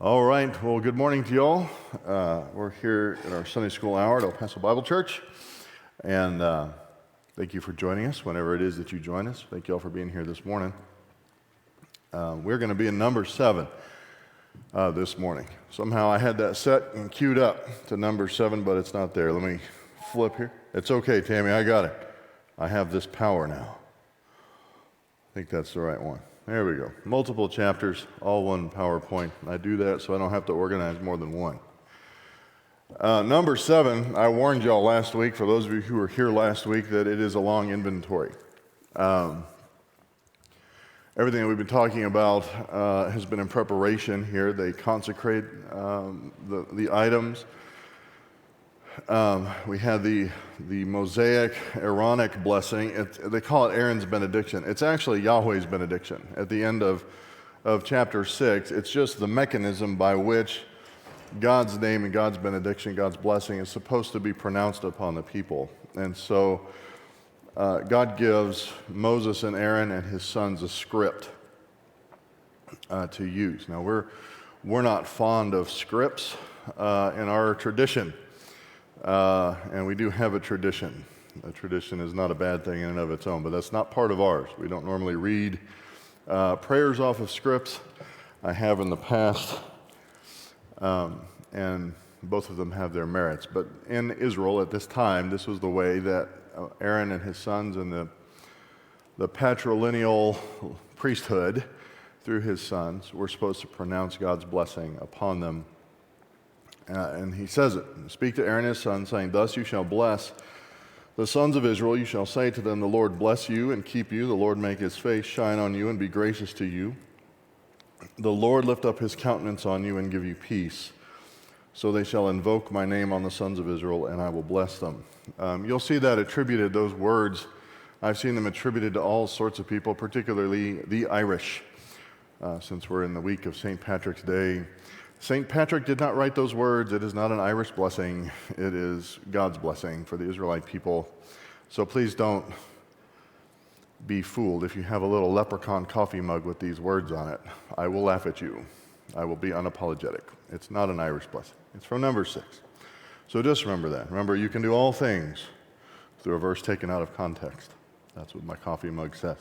All right, well, good morning to y'all. We're here at our Sunday school hour at El Paso Bible Church, and thank you for joining us whenever it is that you join us. Thank you all for being here this morning. We're going to be in number 7 this morning. Somehow I had that set and queued up to number 7, but it's not there. Let me flip here. It's okay, Tammy, I got it. I have this power now. I think that's the right one. There we go. Multiple chapters, all one PowerPoint. I do that so I don't have to organize more than one. Number 7, I warned y'all last week, for those of you who were here last week, that it is a long inventory. Everything that we've been talking about has been in preparation here. They consecrate the items. We had the Mosaic Aaronic blessing. They call it Aaron's benediction. It's actually Yahweh's benediction at the end of chapter 6. It's just the mechanism by which God's name and God's benediction, God's blessing is supposed to be pronounced upon the people. And so God gives Moses and Aaron and his sons a script to use. Now we're not fond of scripts in our tradition. And we do have a tradition. A tradition is not a bad thing in and of its own, but that's not part of ours. We don't normally read prayers off of scripts. I have in the past, and both of them have their merits. But in Israel at this time, this was the way that Aaron and his sons and the patrilineal priesthood through his sons were supposed to pronounce God's blessing upon them. And he says it, "Speak to Aaron and his son, saying, Thus you shall bless the sons of Israel. You shall say to them, The Lord bless you and keep you. The Lord make his face shine on you and be gracious to you. The Lord lift up his countenance on you and give you peace. So they shall invoke my name on the sons of Israel, and I will bless them." You'll see that attributed, those words, I've seen them attributed to all sorts of people, particularly the Irish, since we're in the week of St. Patrick's Day. St. Patrick did not write those words. It is not an Irish blessing. It is God's blessing for the Israelite people. So please don't be fooled. If you have a little leprechaun coffee mug with these words on it, I will laugh at you. I will be unapologetic. It's not an Irish blessing. It's from number 6. So just remember that. Remember, you can do all things through a verse taken out of context. That's what my coffee mug says.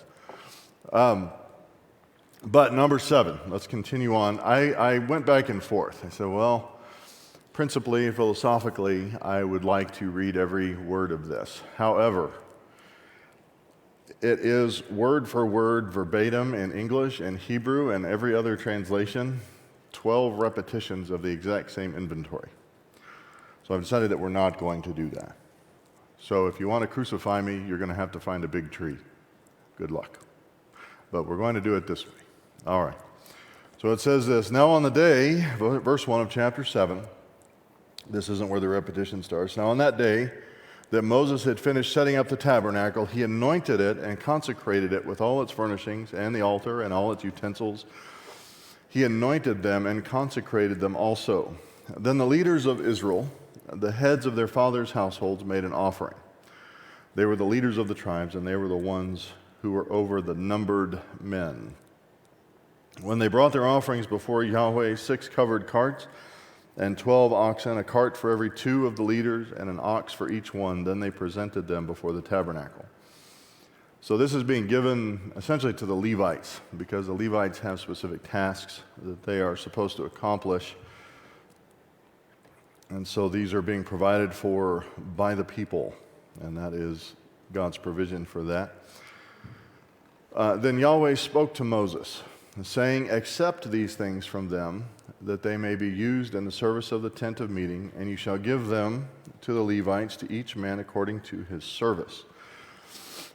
But number 7, let's continue on. I went back and forth. I said, well, principally, philosophically, I would like to read every word of this. However, it is word for word, verbatim in English and Hebrew and every other translation, 12 repetitions of the exact same inventory. So I've decided that we're not going to do that. So if you want to crucify me, you're going to have to find a big tree. Good luck. But we're going to do it this way. All right. So it says this, "Now on the day," verse 1 of chapter 7, this isn't where the repetition starts. "Now on that day that Moses had finished setting up the tabernacle, he anointed it and consecrated it with all its furnishings and the altar and all its utensils. He anointed them and consecrated them also. Then the leaders of Israel, the heads of their fathers' households, made an offering. They were the leaders of the tribes, and they were the ones who were over the numbered men. When they brought their offerings before Yahweh, 6 covered carts and 12 oxen, a cart for every 2 of the leaders and an ox for each one, then they presented them before the tabernacle." So this is being given essentially to the Levites, because the Levites have specific tasks that they are supposed to accomplish. And so these are being provided for by the people, and that is God's provision for that. Then Yahweh spoke to Moses, saying, "Accept these things from them, that they may be used in the service of the tent of meeting, and you shall give them to the Levites, to each man according to his service."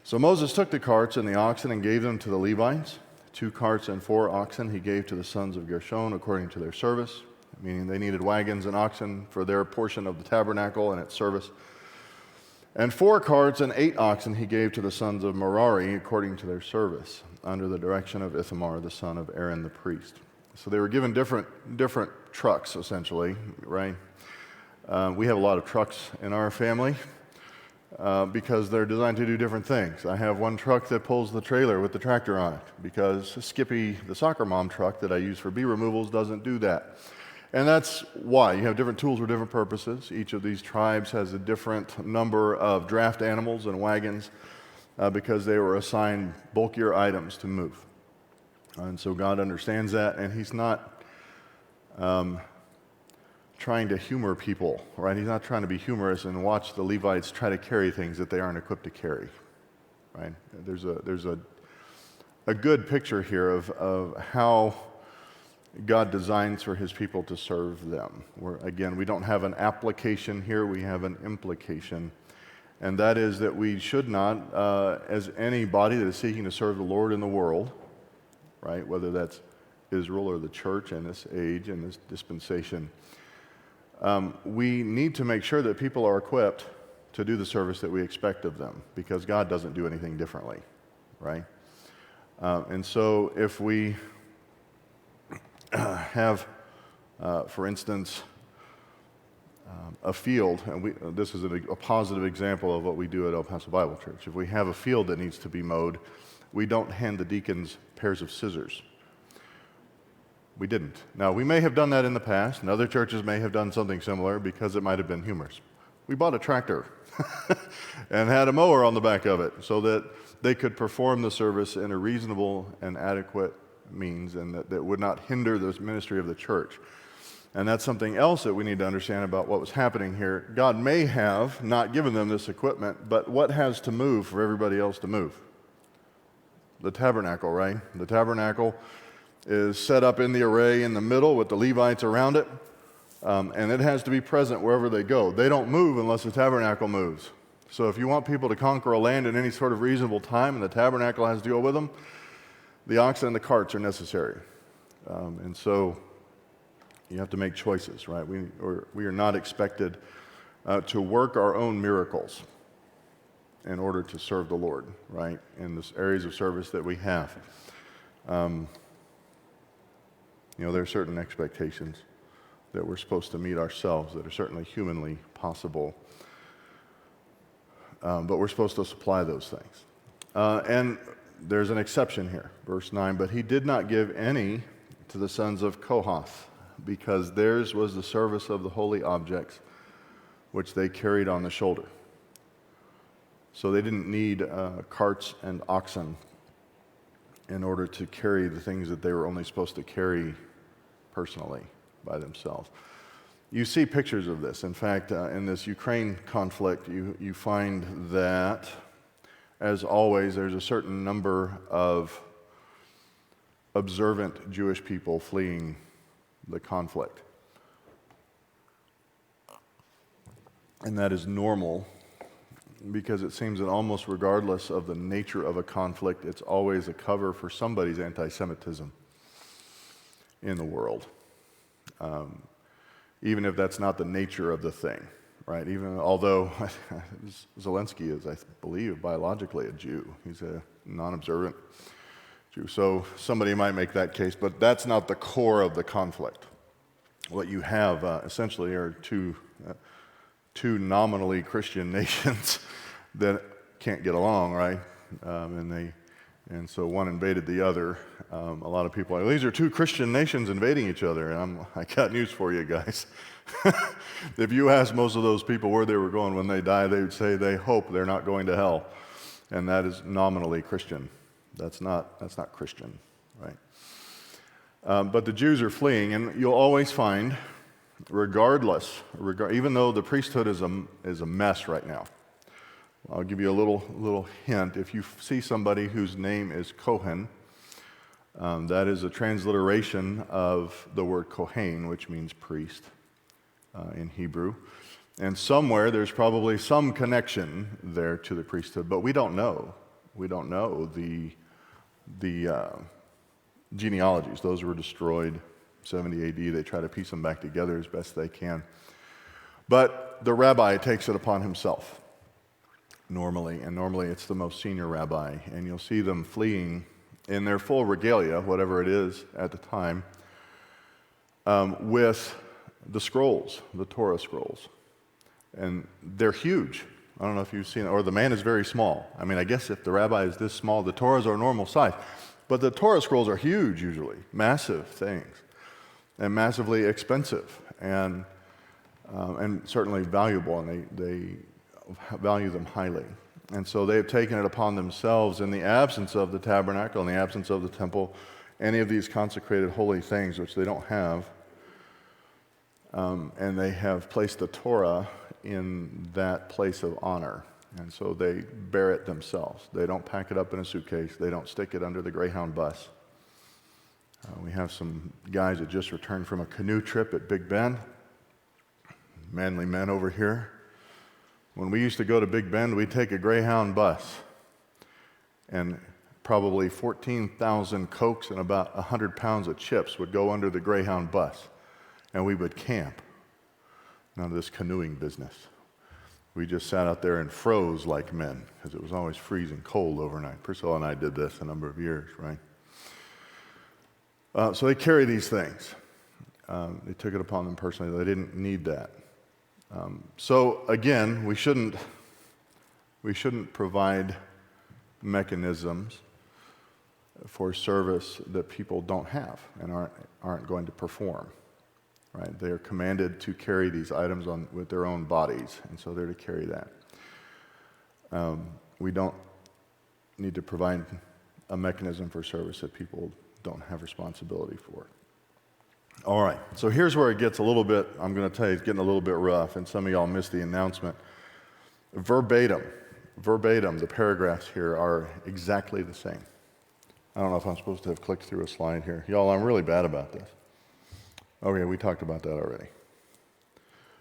So Moses took the carts and the oxen and gave them to the Levites. 2 carts and 4 oxen he gave to the sons of Gershon according to their service, meaning they needed wagons and oxen for their portion of the tabernacle and its service. And 4 carts and 8 oxen he gave to the sons of Merari according to their service, under the direction of Ithamar, the son of Aaron the priest. So they were given different trucks, essentially, right? We have a lot of trucks in our family. because they're designed to do different things. I have one truck that pulls the trailer with the tractor on it because Skippy, the soccer mom truck that I use for bee removals, doesn't do that. And that's why. You have different tools for different purposes. Each of these tribes has a different number of draft animals and wagons because they were assigned bulkier items to move. And so God understands that, and He's not trying to humor people, right? He's not trying to be humorous and watch the Levites try to carry things that they aren't equipped to carry, right? There's a good picture here of how God designs for His people to serve them. Again, we don't have an application here, we have an implication. And that is that we should not, as any body that is seeking to serve the Lord in the world, right, whether that's Israel or the church in this age, in this dispensation, we need to make sure that people are equipped to do the service that we expect of them, because God doesn't do anything differently, right? And so if we have, for instance, a field, and this is a positive example of what we do at El Paso Bible Church. If we have a field that needs to be mowed, we don't hand the deacons pairs of scissors. We didn't. Now, we may have done that in the past, and other churches may have done something similar because it might have been humorous. We bought a tractor and had a mower on the back of it so that they could perform the service in a reasonable and adequate means, and that would not hinder the ministry of the church. And that's something else that we need to understand about what was happening here. God may have not given them this equipment, but what has to move for everybody else to move? The tabernacle, right? The tabernacle is set up in the array in the middle with the Levites around it, and it has to be present wherever they go. They don't move unless the tabernacle moves. So if you want people to conquer a land in any sort of reasonable time and the tabernacle has to go with them, the oxen and the carts are necessary. And so you have to make choices, right? We are not expected to work our own miracles in order to serve the Lord, right, in the areas of service that we have. There are certain expectations that we're supposed to meet ourselves that are certainly humanly possible, but we're supposed to supply those things. And there's an exception here, verse 9, but he did not give any to the sons of Kohath, because theirs was the service of the holy objects which they carried on the shoulder. So they didn't need carts and oxen in order to carry the things that they were only supposed to carry personally by themselves. You see pictures of this. In fact, in this Ukraine conflict, you find that, as always, there's a certain number of observant Jewish people fleeing the conflict. And that is normal, because it seems that almost regardless of the nature of a conflict, it's always a cover for somebody's anti-Semitism in the world, even if that's not the nature of the thing, right? Even although Zelensky is, I believe, biologically a Jew. He's a non-observant Jew. So somebody might make that case, but that's not the core of the conflict. What you have essentially are two nominally Christian nations that can't get along, right? And so one invaded the other. A lot of people are like, these are two Christian nations invading each other. And I got news for you guys. If you ask most of those people where they were going when they die, they would say they hope they're not going to hell. And that is nominally Christian. That's not Christian, right? But the Jews are fleeing, and you'll always find, even though the priesthood is a mess right now. I'll give you a little hint. If you see somebody whose name is Kohen, that is a transliteration of the word Kohen, which means priest in Hebrew. And somewhere there's probably some connection there to the priesthood, but we don't know. We don't know the genealogies. Those were destroyed 70 AD. They try to piece them back together as best they can. But the rabbi takes it upon himself, normally, and normally it's the most senior rabbi, and you'll see them fleeing in their full regalia, whatever it is at the time, with the scrolls, the Torah scrolls. And they're huge. I don't know if you've seen it. Or the man is very small. I mean, I guess if the rabbi is this small, the Torahs are normal size. But the Torah scrolls are huge usually, massive things, and massively expensive, and certainly valuable, and they value them highly. And so they have taken it upon themselves, in the absence of the tabernacle, in the absence of the temple, any of these consecrated holy things, which they don't have, and they have placed the Torah in that place of honor. And so they bear it themselves. They don't pack it up in a suitcase. They don't stick it under the Greyhound bus. We have some guys that just returned from a canoe trip at Big Bend. Manly men over here. When we used to go to Big Bend, we'd take a Greyhound bus, and probably 14,000 Cokes and about 100 pounds of chips would go under the Greyhound bus, and we would camp. None of this canoeing business. We just sat out there and froze like men, because it was always freezing cold overnight. Priscilla and I did this a number of years, right? So they carry these things. They took it upon them personally. They didn't need that. So again, we shouldn't provide mechanisms for service that people don't have and aren't going to perform. Right? They are commanded to carry these items with their own bodies, and so they're to carry that. We don't need to provide a mechanism for service that people don't have responsibility for. All right, so here's where it gets a little bit, I'm going to tell you, it's getting a little bit rough, and some of y'all missed the announcement. Verbatim, the paragraphs here are exactly the same. I don't know if I'm supposed to have clicked through a slide here. Y'all, I'm really bad about this. Okay, we talked about that already.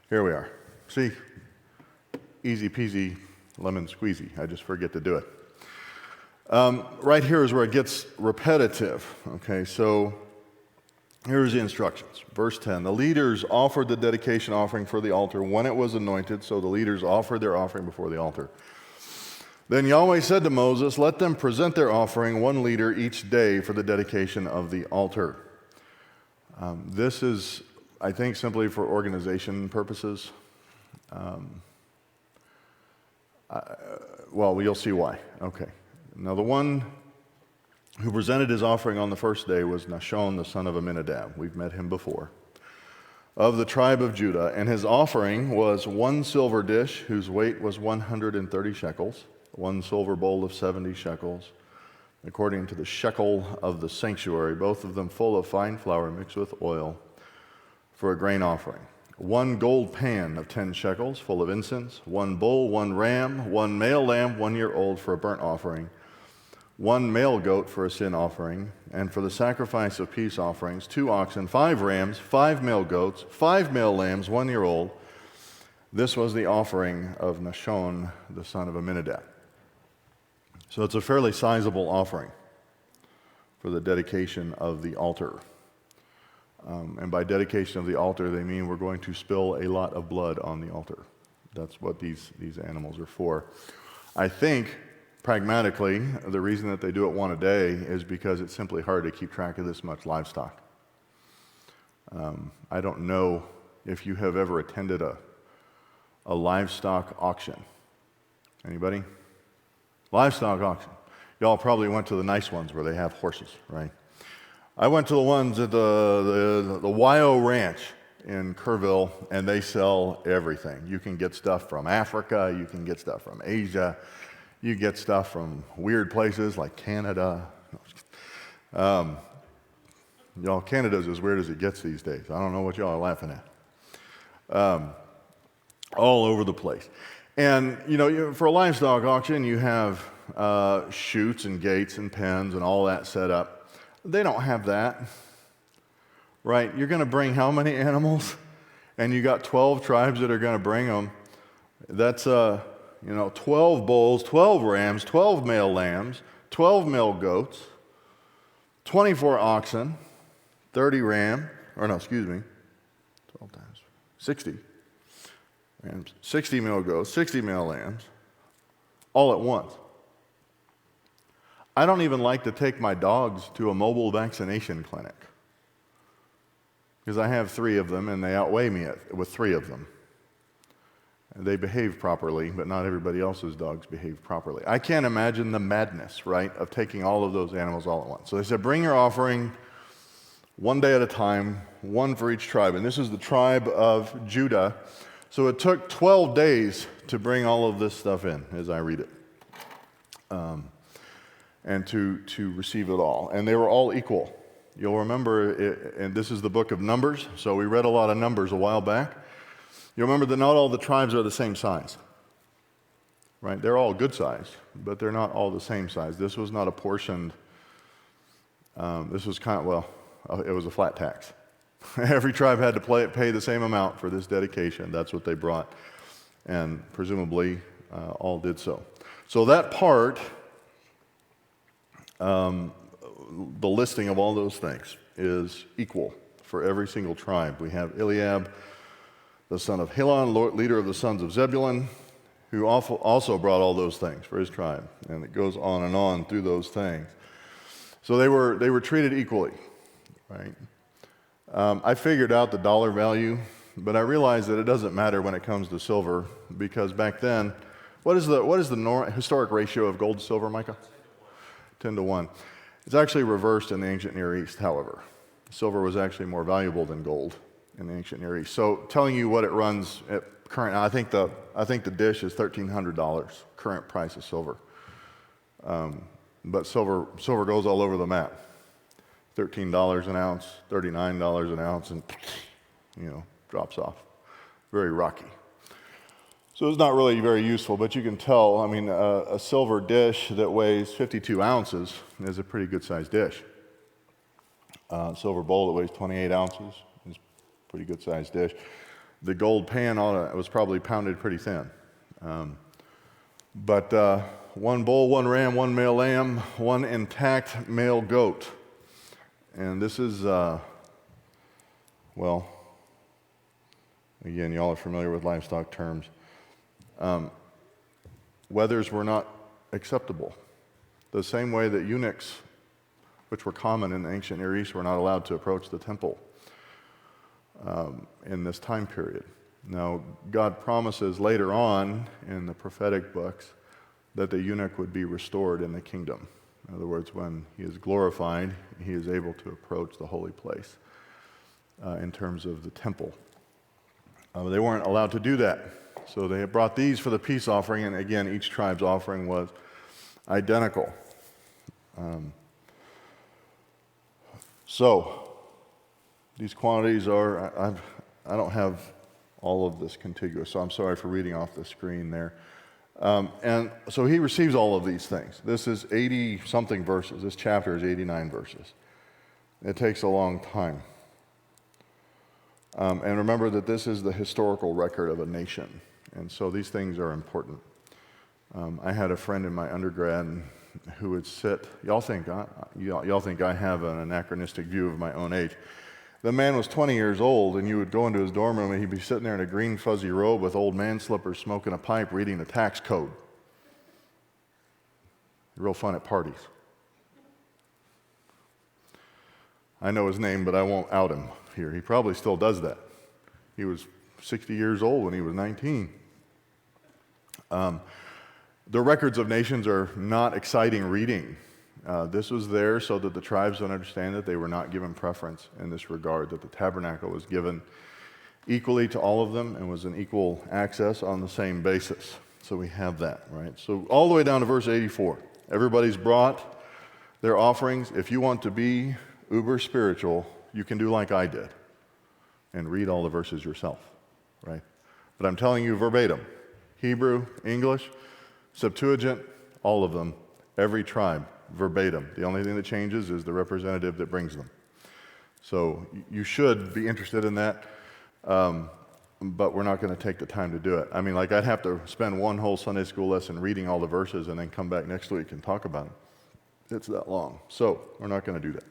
Here we are. See? Easy peasy, lemon squeezy. I just forget to do it. Right here is where it gets repetitive. Okay, so here's the instructions. Verse 10, the leaders offered the dedication offering for the altar when it was anointed, so the leaders offered their offering before the altar. Then Yahweh said to Moses, let them present their offering, one leader each day, for the dedication of the altar. This is, I think, simply for organization purposes. Well, you'll see why. Okay. Now, the one who presented his offering on the first day was Nahshon, the son of Amminadab. We've met him before. Of the tribe of Judah. And his offering was 1 silver dish, whose weight was 130 shekels, 1 silver bowl of 70 shekels, according to the shekel of the sanctuary, both of them full of fine flour mixed with oil, for a grain offering. 1 gold pan of 10 shekels, full of incense, 1 bull, 1 ram, 1 male lamb, 1 year old, for a burnt offering, 1 male goat for a sin offering, and for the sacrifice of peace offerings, 2 oxen, 5 rams, 5 male goats, 5 male lambs, 1 year old. This was the offering of Nahshon, the son of Amminadab. So it's a fairly sizable offering for the dedication of the altar. And by dedication of the altar, they mean we're going to spill a lot of blood on the altar. That's what these animals are for. I think, pragmatically, the reason that they do it one a day is because it's simply hard to keep track of this much livestock. I don't know if you have ever attended a livestock auction. Anybody? Livestock auction. Y'all probably went to the nice ones where they have horses, right? I went to the ones at the Wyo Ranch in Kerrville, and they sell everything. You can get stuff from Africa, you can get stuff from Asia, you get stuff from weird places like Canada. Y'all, Canada's as weird as it gets these days. I don't know what y'all are laughing at. All over the place. And, for a livestock auction, you have chutes and gates and pens and all that set up. They don't have that, right? You're going to bring how many animals? And you got 12 tribes that are going to bring them. That's, 12 bulls, 12 rams, 12 male lambs, 12 male goats, 24 oxen, 30 ram, 12 times 60. Rams, 60 male goats, 60 male lambs, all at once. I don't even like to take my dogs to a mobile vaccination clinic because I have 3 of them and they outweigh me with 3 of them. They behave properly, but not everybody else's dogs behave properly. I can't imagine the madness, right, of taking all of those animals all at once. So they said, bring your offering one day at a time, one for each tribe. And this is the tribe of Judah. So it took 12 days to bring all of this stuff in, as I read it, and to receive it all. And they were all equal. You'll remember, and this is the book of Numbers, so we read a lot of Numbers a while back. You'll remember that not all the tribes are the same size, right? They're all good size, but they're not all the same size. This was not apportioned. This was it was a flat tax. Every tribe had to pay the same amount for this dedication. That's what they brought, and presumably all did so. So that part, the listing of all those things is equal for every single tribe. We have Eliab, the son of Helon, leader of the sons of Zebulun, who also brought all those things for his tribe. And it goes on through those things. So they were treated equally, right? I figured out the dollar value, but I realized that it doesn't matter when it comes to silver, because back then, what is the historic ratio of gold to silver, Micah? 10 to 1. It's actually reversed in the ancient Near East, however. Silver was actually more valuable than gold in the ancient Near East. So telling you what it runs at current, I think the dish is $1,300, current price of silver. But silver goes all over the map. $13 an ounce, $39 an ounce, and drops off. Very rocky. So it's not really very useful, but you can tell, a silver dish that weighs 52 ounces is a pretty good sized dish. Silver bowl that weighs 28 ounces is a pretty good sized dish. The gold pan was probably pounded pretty thin. But one bull, one ram, one male lamb, one intact male goat. And this is, again, y'all are familiar with livestock terms. Wethers were not acceptable. The same way that eunuchs, which were common in the ancient Near East, were not allowed to approach the temple in this time period. Now, God promises later on in the prophetic books that the eunuch would be restored in the kingdom. In other words, when he is glorified, he is able to approach the holy place in terms of the temple. They weren't allowed to do that. So they had brought these for the peace offering, and again, each tribe's offering was identical. So these quantities are, I don't have all of this contiguous, so I'm sorry for reading off the screen there. And so he receives all of these things. This is 80-something verses. This chapter is 89 verses. It takes a long time. And remember that this is the historical record of a nation. And so these things are important. I had a friend in my undergrad who would sit, y'all think I have an anachronistic view of my own age. The man was 20 years old, and you would go into his dorm room, and he'd be sitting there in a green fuzzy robe with old man slippers, smoking a pipe, reading the tax code. Real fun at parties. I know his name, but I won't out him here. He probably still does that. He was 60 years old when he was 19. The records of nations are not exciting reading. This was there so that the tribes would understand that they were not given preference in this regard, that the tabernacle was given equally to all of them and was an equal access on the same basis. So we have that, right? So all the way down to verse 84. Everybody's brought their offerings. If you want to be uber spiritual, you can do like I did and read all the verses yourself, right? But I'm telling you verbatim, Hebrew, English, Septuagint, all of them, every tribe, verbatim. The only thing that changes is the representative that brings them. So you should be interested in that, but we're not going to take the time to do it. I'd have to spend one whole Sunday school lesson reading all the verses and then come back next week and talk about it. It's that long. So we're not going to do that.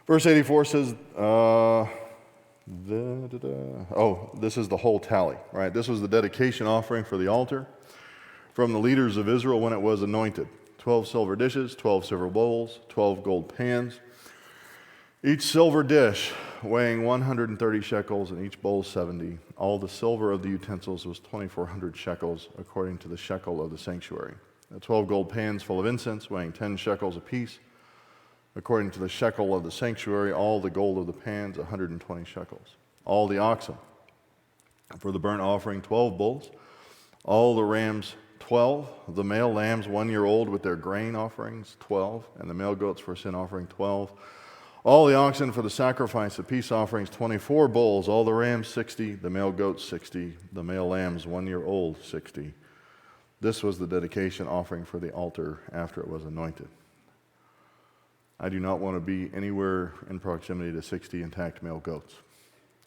Verse 84 says, this is the whole tally, right? This was the dedication offering for the altar from the leaders of Israel when it was anointed. 12 silver dishes, 12 silver bowls, 12 gold pans. Each silver dish weighing 130 shekels, and each bowl 70. All the silver of the utensils was 2,400 shekels, according to the shekel of the sanctuary. The 12 gold pans full of incense, weighing 10 shekels apiece, according to the shekel of the sanctuary. All the gold of the pans, 120 shekels. All the oxen for the burnt offering, 12 bulls. All the rams, 12. The male lambs, 1 year old, with their grain offerings, 12. And the male goats for a sin offering, 12. All the oxen for the sacrifice of peace offerings, 24 bulls. All the rams, 60. The male goats, 60. The male lambs, 1 year old, 60. This was the dedication offering for the altar after it was anointed. I do not want to be anywhere in proximity to 60 intact male goats.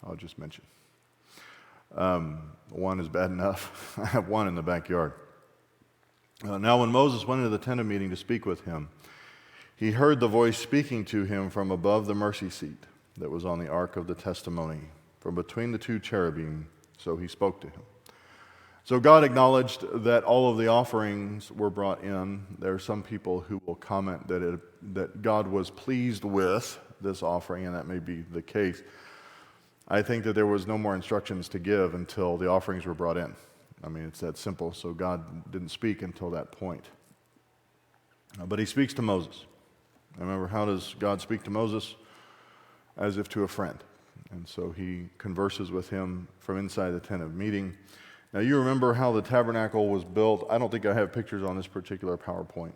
I'll just mention. One is bad enough. I have one in the backyard. Now when Moses went into the tent of meeting to speak with him, he heard the voice speaking to him from above the mercy seat that was on the ark of the testimony, from between the two cherubim, so he spoke to him. So God acknowledged that all of the offerings were brought in. There are some people who will comment that God was pleased with this offering, and that may be the case. I think that there was no more instructions to give until the offerings were brought in. I mean, it's that simple, so God didn't speak until that point. But he speaks to Moses. Remember, how does God speak to Moses? As if to a friend. And so he converses with him from inside the tent of meeting. Now, you remember how the tabernacle was built. I don't think I have pictures on this particular PowerPoint.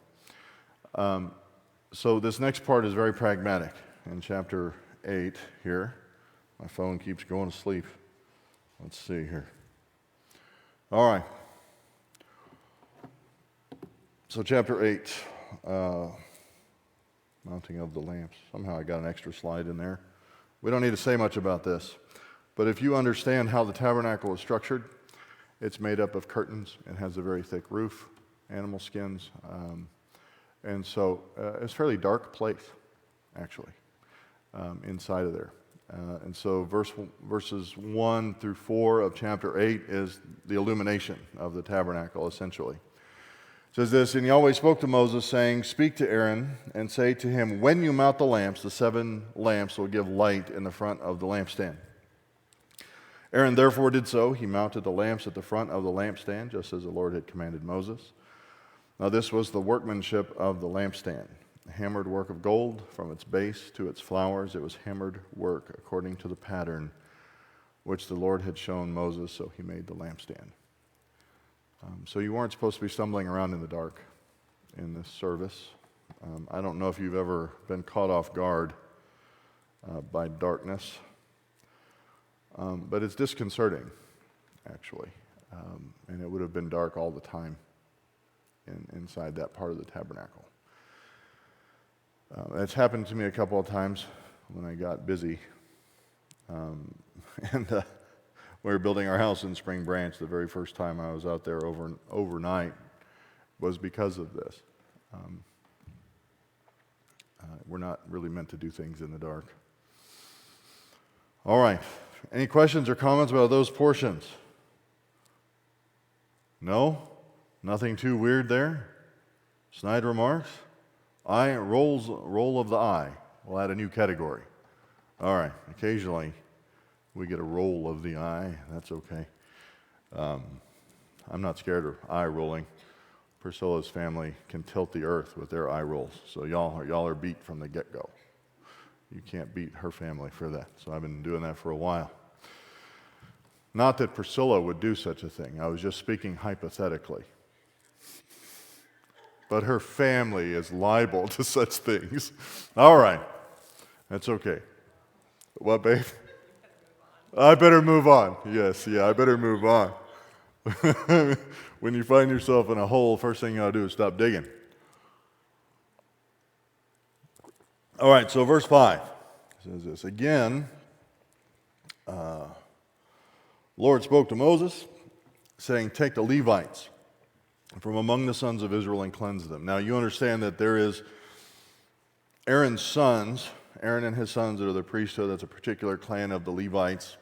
So this next part is very pragmatic. In chapter 8 here, my phone keeps going to sleep. Let's see here. All right. So chapter 8, mounting of the lamps. Somehow I got an extra slide in there. We don't need to say much about this. But if you understand how the tabernacle is structured, it's made up of curtains. It has a very thick roof, animal skins. And so it's a fairly dark place, actually, inside of there. And so verses 1 through 4 of chapter 8 is the illumination of the tabernacle, essentially. It says this, "And Yahweh spoke to Moses, saying, Speak to Aaron, and say to him, When you mount the lamps, the 7 lamps will give light in the front of the lampstand. Aaron therefore did so. He mounted the lamps at the front of the lampstand, just as the Lord had commanded Moses. Now this was the workmanship of the lampstand. Hammered work of gold from its base to its flowers. It was hammered work according to the pattern which the Lord had shown Moses, so he made the lampstand." So you weren't supposed to be stumbling around in the dark in this service. I don't know if you've ever been caught off guard by darkness, but it's disconcerting, actually. And it would have been dark all the time inside that part of the tabernacle. It's happened to me a couple of times when I got busy. And we were building our house in Spring Branch. The very first time I was out there overnight was because of this. We're not really meant to do things in the dark. All right. Any questions or comments about those portions? No? Nothing too weird there? Snide remarks? Roll of the eye. We'll add a new category. All right. Occasionally, we get a roll of the eye. That's okay. I'm not scared of eye rolling. Priscilla's family can tilt the earth with their eye rolls. So y'all are beat from the get-go. You can't beat her family for that. So I've been doing that for a while. Not that Priscilla would do such a thing. I was just speaking hypothetically. But her family is liable to such things. All right. That's okay. What, babe? I better move on. Yes, I better move on. When you find yourself in a hole, first thing you ought to do is stop digging. All right, so verse 5 says this. Again, Lord spoke to Moses, saying, Take the Levites from among the sons of Israel and cleanse them. Now you understand that there is Aaron's sons, Aaron and his sons are the priesthood. That's a particular clan of the Levites.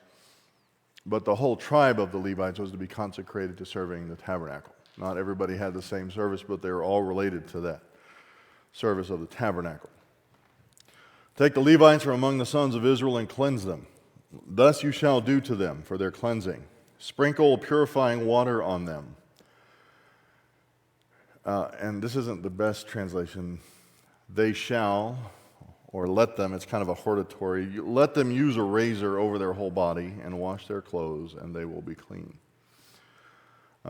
But the whole tribe of the Levites was to be consecrated to serving the tabernacle. Not everybody had the same service, but they were all related to that service of the tabernacle. Take the Levites from among the sons of Israel and cleanse them. Thus you shall do to them for their cleansing. Sprinkle purifying water on them. And this isn't the best translation. They shall, or let them, it's kind of a hortatory, let them use a razor over their whole body and wash their clothes, and they will be clean.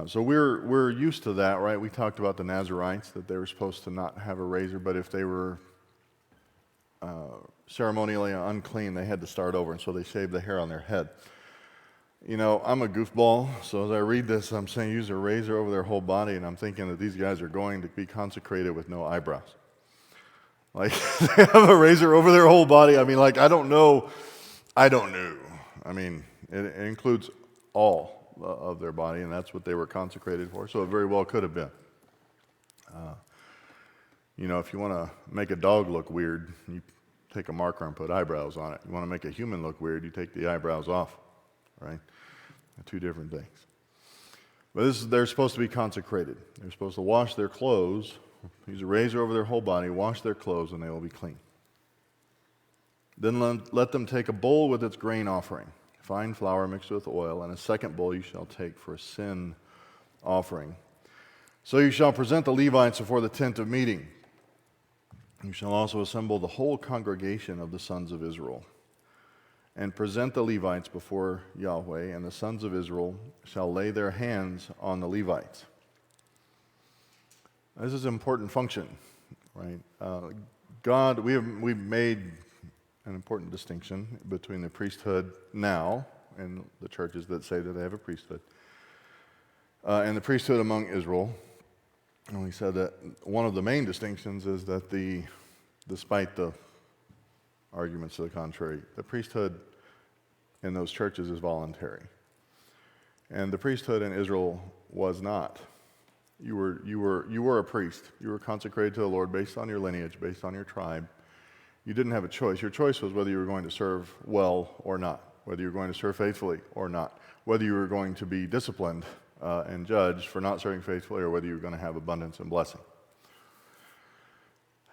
So we're used to that, right? We talked about the Nazarites, that they were supposed to not have a razor, but if they were ceremonially unclean, they had to start over, and so they shaved the hair on their head. You know, I'm a goofball, so as I read this, I'm saying use a razor over their whole body, and I'm thinking that these guys are going to be consecrated with no eyebrows. Like, they have a razor over their whole body. I mean, like, I don't know. I mean, it includes all of their body, and that's what they were consecrated for, so it very well could have been. You know, if you want to make a dog look weird, you take a marker and put eyebrows on it. You want to make a human look weird, you take the eyebrows off, right? Two different things. But they're supposed to be consecrated. They're supposed to wash their clothes, use a razor over their whole body, wash their clothes, and they will be clean. Then let them take a bowl with its grain offering, fine flour mixed with oil, and a second bowl you shall take for a sin offering. So you shall present the Levites before the tent of meeting. You shall also assemble the whole congregation of the sons of Israel, and present the Levites before Yahweh, and the sons of Israel shall lay their hands on the Levites. This is an important function, right? We've made an important distinction between the priesthood now, and the churches that say that they have a priesthood, and the priesthood among Israel. And we said that one of the main distinctions is that despite the arguments to the contrary, the priesthood in those churches is voluntary. And the priesthood in Israel was not. You were a priest. You were consecrated to the Lord based on your lineage, based on your tribe. You didn't have a choice. Your choice was whether you were going to serve well or not, whether you were going to serve faithfully or not, whether you were going to be disciplined and judged for not serving faithfully, or whether you were going to have abundance and blessing.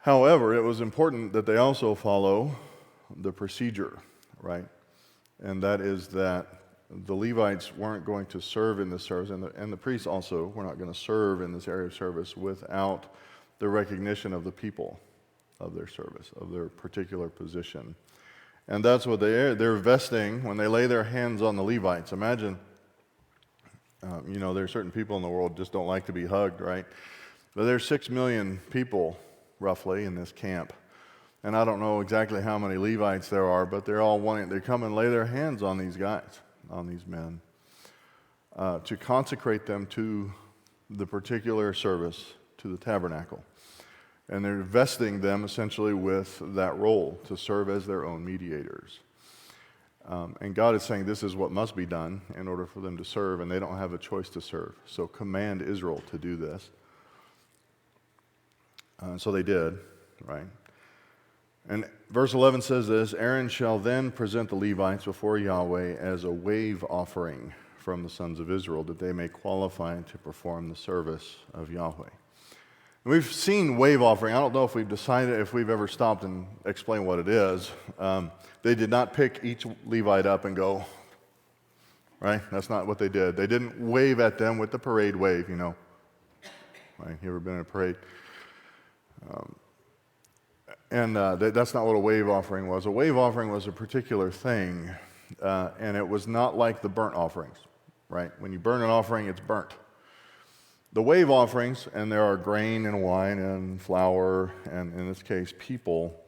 However, it was important that they also follow the procedure, right? And that is that the Levites weren't going to serve in this service, and the priests also were not going to serve in this area of service without the recognition of the people of their service, of their particular position. And that's what they're vesting when they lay their hands on the Levites. Imagine, there are certain people in the world just don't like to be hugged, right? But there's 6 million people, roughly, in this camp. And I don't know exactly how many Levites there are, but they're all wanting, they come and lay their hands on these guys, on these men, to consecrate them to the particular service, to the tabernacle. And they're vesting them essentially with that role to serve as their own mediators. And God is saying this is what must be done in order for them to serve, and they don't have a choice to serve. So command Israel to do this. So they did, right? And verse 11 says this, Aaron shall then present the Levites before Yahweh as a wave offering from the sons of Israel, that they may qualify to perform the service of Yahweh. And we've seen wave offering. I don't know if we've decided, if we've ever stopped and explained what it is. They did not pick each Levite up and go, right? That's not what they did. They didn't wave at them with the parade wave, Right? You ever been in a parade? That's not what a wave offering was. A wave offering was a particular thing, and it was not like the burnt offerings, right? When you burn an offering, it's burnt. The wave offerings, and there are grain and wine and flour, and in this case, people.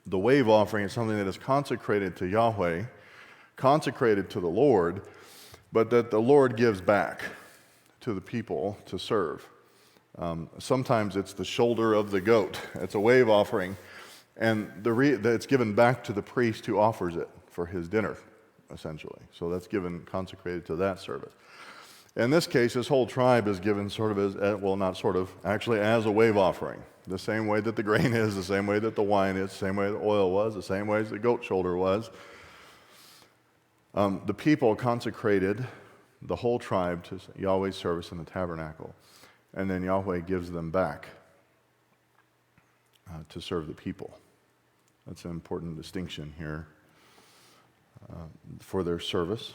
The wave offering is something that is consecrated to Yahweh, consecrated to the Lord, but that the Lord gives back to the people to serve. Sometimes it's the shoulder of the goat. It's a wave offering, and it's given back to the priest who offers it for his dinner, essentially. So that's consecrated to that service. In this case, this whole tribe is given actually as a wave offering. The same way that the grain is, the same way that the wine is, the same way the oil was, the same way as the goat shoulder was. The people consecrated the whole tribe to Yahweh's service in the tabernacle. And then Yahweh gives them back to serve the people. That's an important distinction here for their service.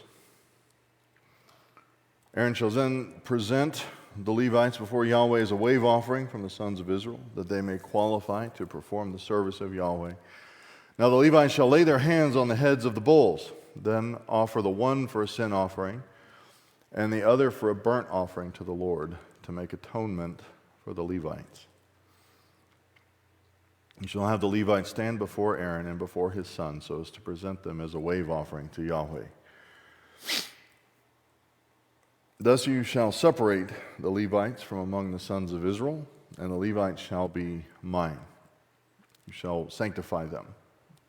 Aaron shall then present the Levites before Yahweh as a wave offering from the sons of Israel, that they may qualify to perform the service of Yahweh. Now the Levites shall lay their hands on the heads of the bulls, then offer the one for a sin offering, and the other for a burnt offering to the Lord, to make atonement for the Levites. You shall have the Levites stand before Aaron and before his sons, so as to present them as a wave offering to Yahweh. Thus you shall separate the Levites from among the sons of Israel, and the Levites shall be mine. You shall sanctify them,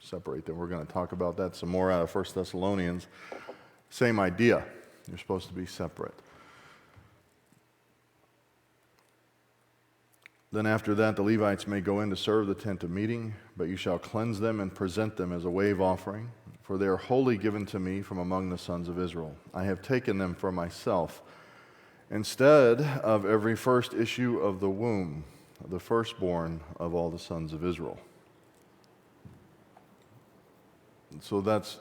separate them. We're going to talk about that some more out of 1 Thessalonians. Same idea. You're supposed to be separate. Then after that, the Levites may go in to serve the tent of meeting, but you shall cleanse them and present them as a wave offering, for they are wholly given to me from among the sons of Israel. I have taken them for myself, instead of every first issue of the womb, the firstborn of all the sons of Israel. So that's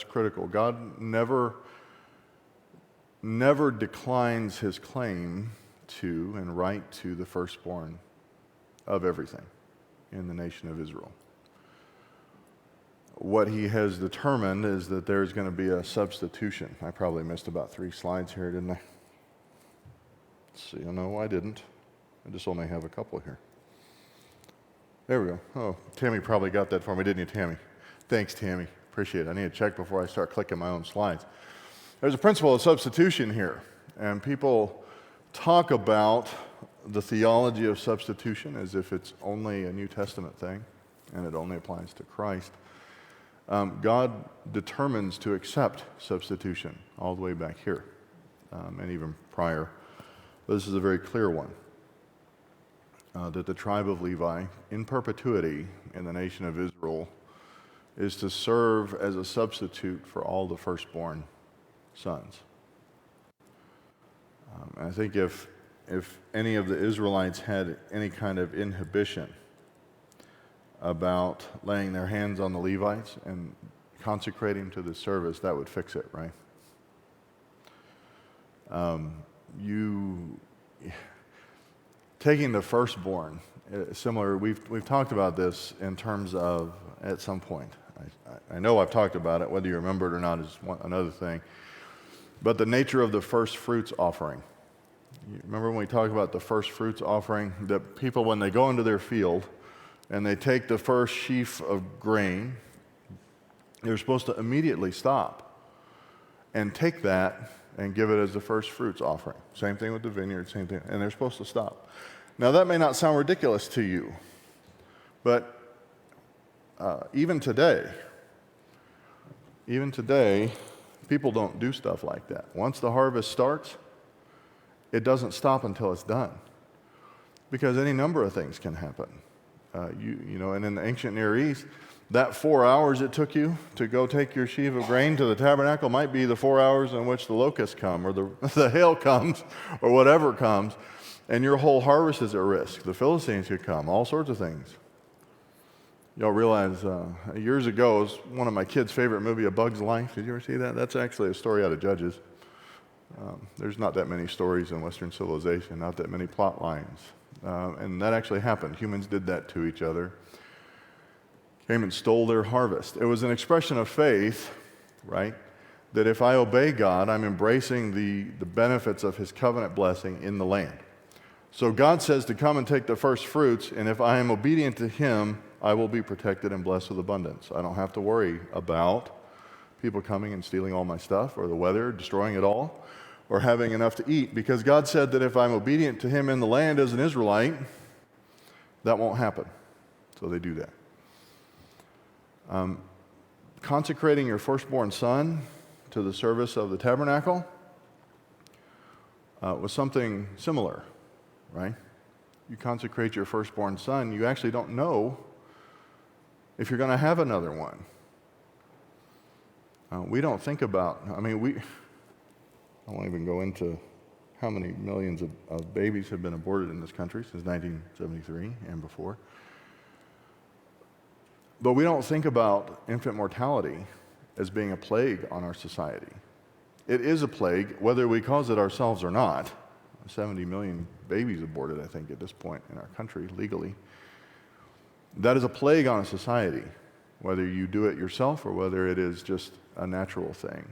critical. God never declines his claim to and right to the firstborn of everything in the nation of Israel. What he has determined is that there's going to be a substitution. I probably missed about 3 slides here, didn't I? Let's see. No, I didn't. I just only have a couple here. There we go. Oh, Tammy probably got that for me, didn't you, Tammy? Thanks, Tammy. Appreciate it. I need to check before I start clicking my own slides. There's a principle of substitution here, and people talk about the theology of substitution as if it's only a New Testament thing and it only applies to Christ. God determines to accept substitution all the way back here and even prior. But this is a very clear one, that the tribe of Levi in perpetuity in the nation of Israel is to serve as a substitute for all the firstborn sons. I think if any of the Israelites had any kind of inhibition about laying their hands on the Levites and consecrating to the service, that would fix it, right? Taking the firstborn, similar, we've talked about this in terms of, at some point, I know I've talked about it, whether you remember it or not is another thing, but the nature of the first fruits offering. You remember when we talked about the first fruits offering, that people, when they go into their field and they take the first sheaf of grain, they're supposed to immediately stop and take that and give it as the first fruits offering. Same thing with the vineyard, same thing, and they're supposed to stop. Now that may not sound ridiculous to you, but even today, people don't do stuff like that. Once the harvest starts, it doesn't stop until it's done, because any number of things can happen. And in the ancient Near East, that 4 hours it took you to go take your sheaf of grain to the tabernacle might be the 4 hours in which the locusts come, or the hail comes, or whatever comes, and your whole harvest is at risk. The Philistines could come, all sorts of things. Y'all realize years ago, it was one of my kids' favorite movie, A Bug's Life. Did you ever see that? That's actually a story out of Judges. There's not that many stories in Western civilization, not that many plot lines. And that actually happened. Humans did that to each other. Came and stole their harvest. It was an expression of faith, right? That if I obey God, I'm embracing the benefits of his covenant blessing in the land. So God says to come and take the first fruits, and if I am obedient to him, I will be protected and blessed with abundance. I don't have to worry about people coming and stealing all my stuff, or the weather destroying it all, or having enough to eat, because God said that if I'm obedient to him in the land as an Israelite, that won't happen. So they do that. Consecrating your firstborn son to the service of the tabernacle was something similar, right? You consecrate your firstborn son, you actually don't know if you're going to have another one. We don't think about, I won't even go into how many millions of babies have been aborted in this country since 1973 and before. But we don't think about infant mortality as being a plague on our society. It is a plague, whether we cause it ourselves or not. 70 million babies aborted, I think, at this point in our country, legally. That is a plague on a society, whether you do it yourself or whether it is just a natural thing.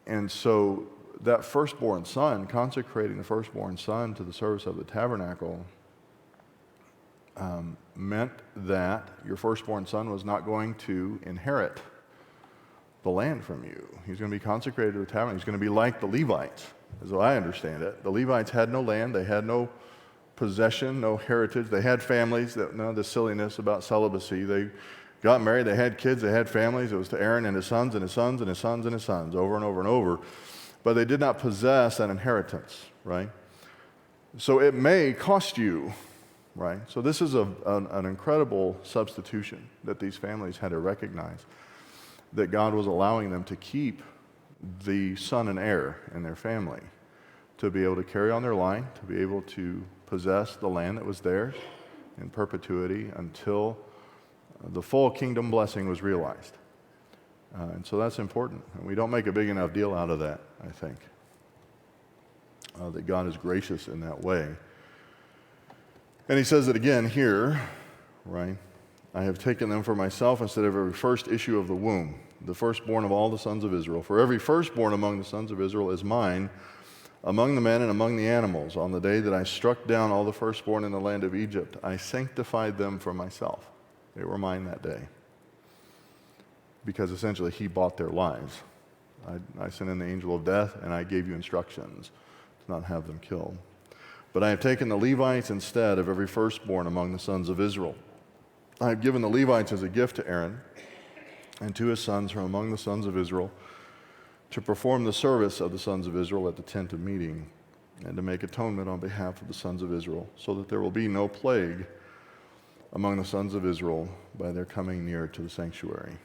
And so that firstborn son, consecrating the firstborn son to the service of the tabernacle, meant that your firstborn son was not going to inherit the land from you. He's going to be consecrated to the tabernacle. He's going to be like the Levites, as I understand it. The Levites had no land. They had no possession, no heritage. They had families. None of the silliness about celibacy. They got married. They had kids. They had families. It was to Aaron and his sons and his sons and his sons and his sons, over and over and over. But they did not possess an inheritance, right? So it may cost you, right? So this is an incredible substitution that these families had to recognize, that God was allowing them to keep the son and heir in their family, to be able to carry on their line, to be able to possess the land that was theirs in perpetuity until the full kingdom blessing was realized. And so that's important. And we don't make a big enough deal out of that, I think, that God is gracious in that way. And he says it again here, right? I have taken them for myself instead of every first issue of the womb, the firstborn of all the sons of Israel. For every firstborn among the sons of Israel is mine, among the men and among the animals. On the day that I struck down all the firstborn in the land of Egypt, I sanctified them for myself. They were mine that day. Because essentially he bought their lives. I sent in the angel of death, and I gave you instructions to not have them killed. But I have taken the Levites instead of every firstborn among the sons of Israel. I have given the Levites as a gift to Aaron and to his sons from among the sons of Israel to perform the service of the sons of Israel at the tent of meeting and to make atonement on behalf of the sons of Israel, so that there will be no plague among the sons of Israel by their coming near to the sanctuary.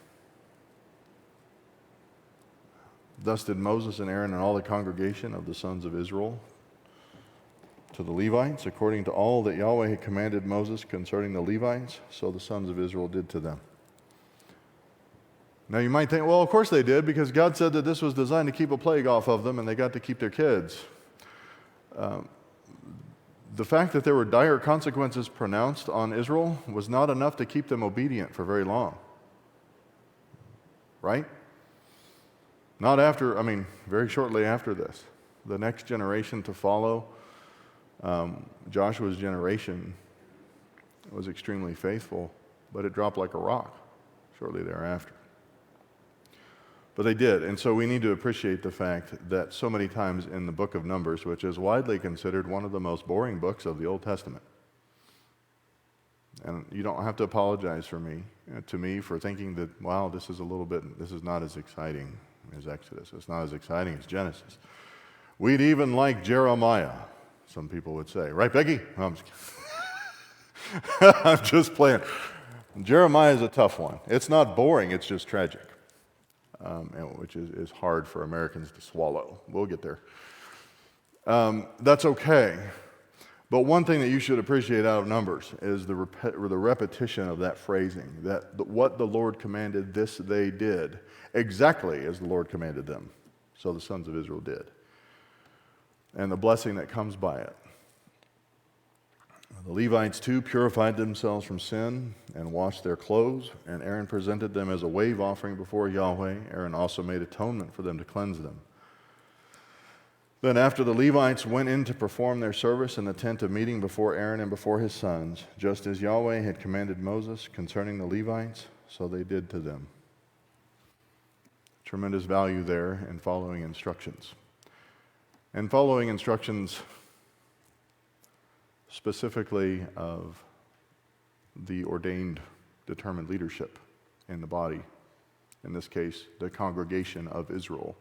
Thus did Moses and Aaron and all the congregation of the sons of Israel to the Levites, according to all that Yahweh had commanded Moses concerning the Levites, so the sons of Israel did to them. Now you might think, well, of course they did, because God said that this was designed to keep a plague off of them, and they got to keep their kids. The fact that there were dire consequences pronounced on Israel was not enough to keep them obedient for very long. Right? Very shortly after this. The next generation to follow, Joshua's generation, was extremely faithful, but it dropped like a rock shortly thereafter. But they did, and so we need to appreciate the fact that so many times in the book of Numbers, which is widely considered one of the most boring books of the Old Testament, and you don't have to apologize to me for thinking that, wow, this is not as exciting as Exodus. It's not as exciting as Genesis. We'd even like Jeremiah, some people would say. Right, Becky? No, I'm just kidding. I'm just playing. Jeremiah is a tough one. It's not boring, it's just tragic, which is hard for Americans to swallow. We'll get there. That's okay. But one thing that you should appreciate out of Numbers is the repetition of that phrasing, that what the Lord commanded, this they did, exactly as the Lord commanded them. So the sons of Israel did. And the blessing that comes by it. The Levites too purified themselves from sin and washed their clothes, and Aaron presented them as a wave offering before Yahweh. Aaron also made atonement for them to cleanse them. Then after the Levites went in to perform their service in the tent of meeting before Aaron and before his sons, just as Yahweh had commanded Moses concerning the Levites, so they did to them. Tremendous value there in following instructions. And following instructions specifically of the ordained, determined leadership in the body, in this case, the congregation of Israel.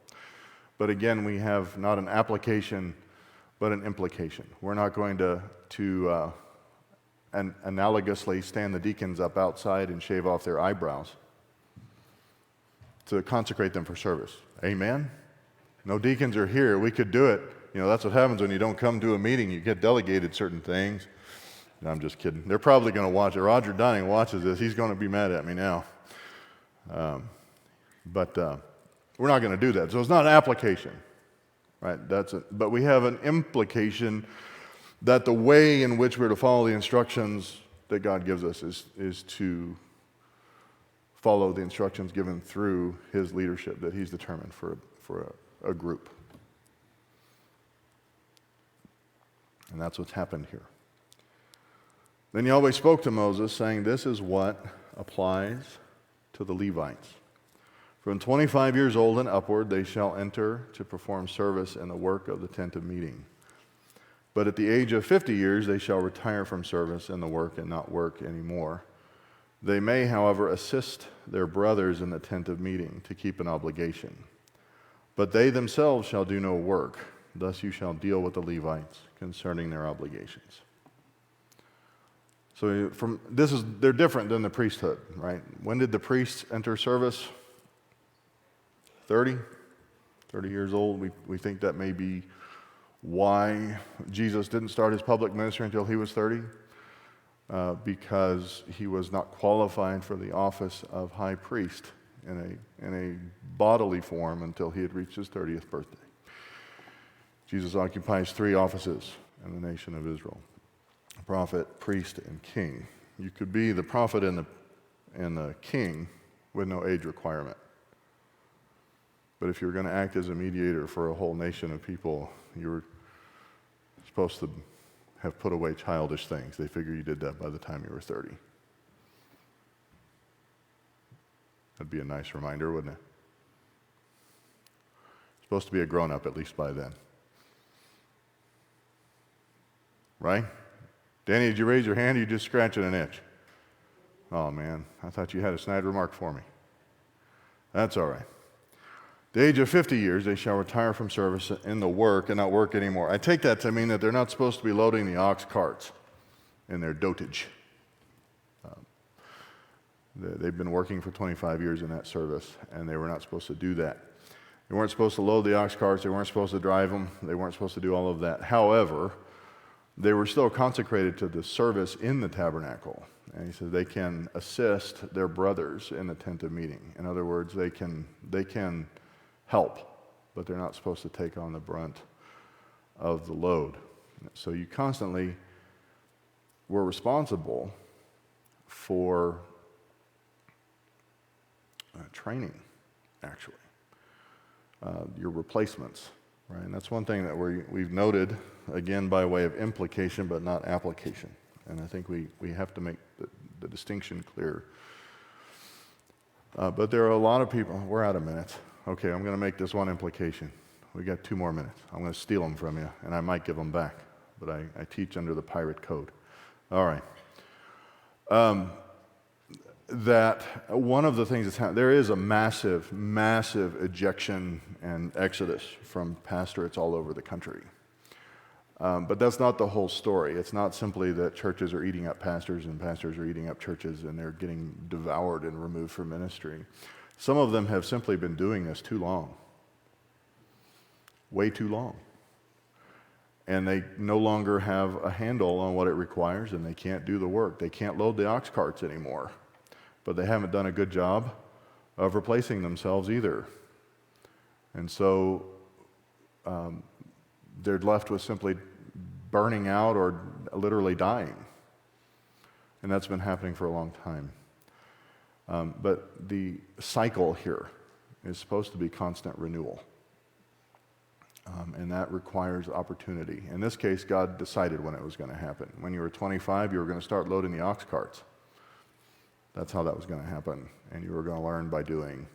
But again, we have not an application, but an implication. We're not going to analogously stand the deacons up outside and shave off their eyebrows to consecrate them for service. Amen? No deacons are here. We could do it. That's what happens when you don't come to a meeting. You get delegated certain things. No, I'm just kidding. They're probably going to watch it. Roger Dunning watches this. He's going to be mad at me now. But we're not going to do that. So it's not an application, right? But we have an implication that the way in which we're to follow the instructions that God gives us is to follow the instructions given through His leadership that He's determined for a group. And that's what's happened here. Then Yahweh spoke to Moses, saying, "This is what applies to the Levites. From 25 years old and upward, they shall enter to perform service in the work of the tent of meeting. But at the age of 50 years, they shall retire from service in the work and not work anymore. They may, however, assist their brothers in the tent of meeting to keep an obligation. But they themselves shall do no work. Thus you shall deal with the Levites concerning their obligations." So they're different than the priesthood, right? When did the priests enter service? 30 years old. We think that may be why Jesus didn't start his public ministry until he was 30, because he was not qualified for the office of high priest in a bodily form until he had reached his 30th birthday. Jesus occupies 3 offices in the nation of Israel: prophet, priest, and king. You could be the prophet and the king with no age requirement. But if you were going to act as a mediator for a whole nation of people, you were supposed to have put away childish things. They figure you did that by the time you were 30. That'd be a nice reminder, wouldn't it? Supposed to be a grown-up at least by then. Right? Danny, did you raise your hand or you just scratching an itch? Oh man, I thought you had a snide remark for me. That's all right. The age of 50 years, they shall retire from service in the work and not work anymore. I take that to mean that they're not supposed to be loading the ox carts in their dotage. They've been working for 25 years in that service, and they were not supposed to do that. They weren't supposed to load the ox carts. They weren't supposed to drive them. They weren't supposed to do all of that. However, they were still consecrated to the service in the tabernacle. And he said they can assist their brothers in the tent of meeting. In other words, they can help, but they're not supposed to take on the brunt of the load. So you constantly were responsible for training, actually, your replacements, right? And that's one thing that we've noted, again, by way of implication, but not application. And I think we have to make the distinction clear. But there are a lot of people, we're out of minutes. Okay, I'm going to make this one implication. We got 2 more minutes. I'm going to steal them from you, and I might give them back. But I teach under the pirate code. All right. That one of the things that's happened, there is a massive, massive ejection and exodus from pastorates all over the country. But that's not the whole story. It's not simply that churches are eating up pastors and pastors are eating up churches and they're getting devoured and removed from ministry. Some of them have simply been doing this too long, way too long. And they no longer have a handle on what it requires, and they can't do the work. They can't load the ox carts anymore. But they haven't done a good job of replacing themselves either. And so they're left with simply burning out or literally dying. And that's been happening for a long time. But the cycle here is supposed to be constant renewal. And that requires opportunity. In this case, God decided when it was going to happen. When you were 25, you were going to start loading the ox carts. That's how that was going to happen. And you were going to learn by doing.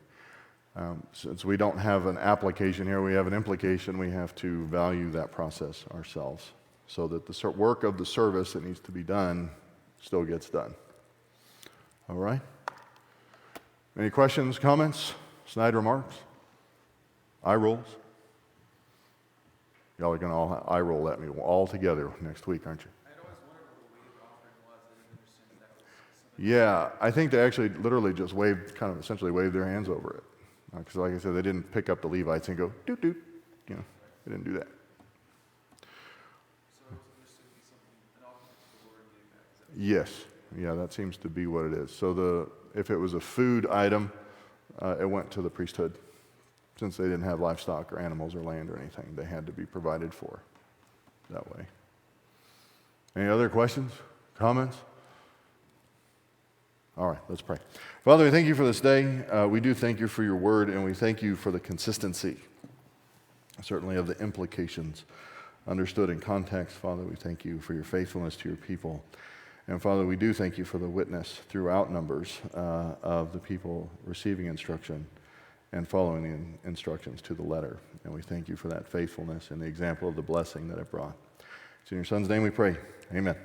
Since we don't have an application here, we have an implication. We have to value that process ourselves so that the work of the service that needs to be done still gets done. All right? Any questions, comments, snide remarks, eye rolls? Y'all are going to all eye roll at me all together next week, aren't you? I'd always wondered what a wave offering was. I didn't understand that was something. Yeah, I think they actually literally just essentially waved their hands over it. Because like I said, they didn't pick up the Levites and go, doot, doot. You know, they didn't do that. So it was understood to be something, an offering to the Lord, gave Yes. Yeah, that seems to be what it is. So if it was a food item, it went to the priesthood. Since they didn't have livestock or animals or land or anything, they had to be provided for that way. Any other questions, comments? All right, let's pray. Father, we thank you for this day. We do thank you for your word, and we thank you for the consistency, certainly of the implications understood in context. Father, we thank you for your faithfulness to your people. And Father, we do thank you for the witness throughout Numbers of the people receiving instruction and following the instructions to the letter. And we thank you for that faithfulness and the example of the blessing that it brought. It's in your Son's name we pray. Amen.